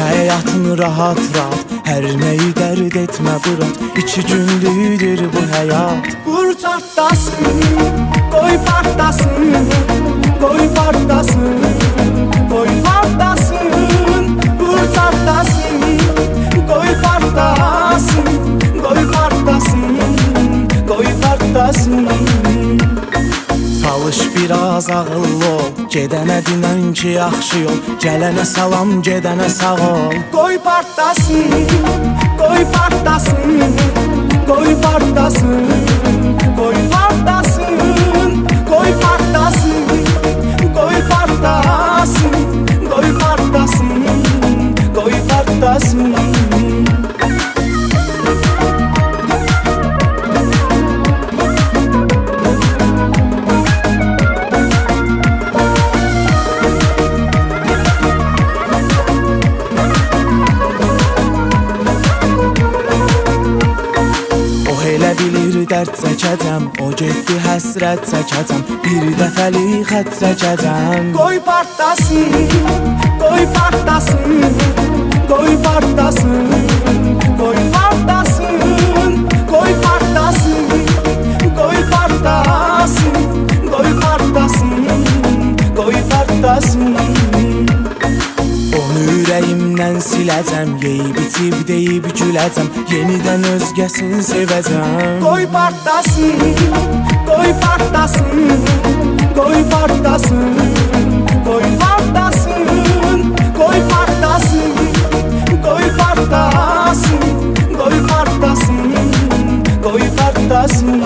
Hayatın rahat rahat, her neyi dert etme bırak. 2 günlüdür bu hayat. Vur çatlasın, koy partlasın, koy partlasın, koy partlasın. Vur çatlasın, koy partlasın, koy partlasın, koy partlasın. Çalış biraz ağıllı ol, gedənə dinən ki yaxşı yol, gələnə salam, gedənə sağ ol. Qoy partlasın, qoy partlasın, qoy partlasın, qoy partlasın, qoy partlasın, qoy partlasın, qoy partlasın, qoy partlasın. Bilir dərd çəkəcəm, o getdi həsrət çəkəcəm, bir dəfəlik xət çəkəcəm. Qoy partlasın, qoy partlasın, qoy partlasın, qoy partlasın, qoy partlasın, qoy partlasın, qoy partlasın, qoy partlasın. Onu ürəyimdən siləcəm, yeyib içib deyib güləcəm, yenidən özgəsini sevəcəm. Qoy partlasın, qoy partlasın, qoy partlasın, qoy partlasın, qoy partlasın, qoy partlasın, qoy partlasın, qoy partlasın.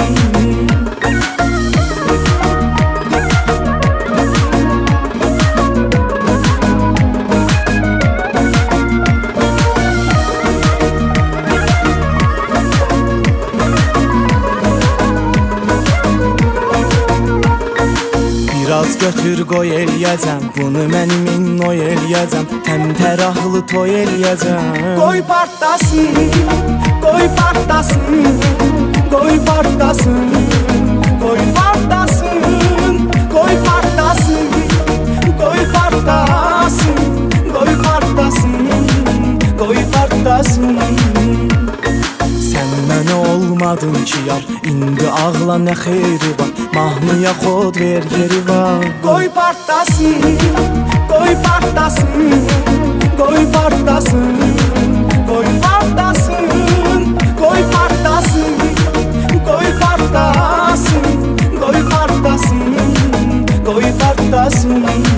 Biraz götür qoy eləyəcəm, bunu mənim innoy eləyəcəm, təmtəraqlı toy eləyəcəm. Qoy partlasın, qoy partlasın, qoy partlasın, qoy partlasın, qoy partlasın, qoy partlasın, qoy partlasın, qoy partlasın. Sən mənə olmadın ki yar, indi ağla nə xeyri var, mahnıya xod ver yeri var. Qoy partlasın, qoy partlasın, qoy partlasın, qoy partlasın, qoy partlasın, qoy partlasın, qoy partlasın, qoy partlasın.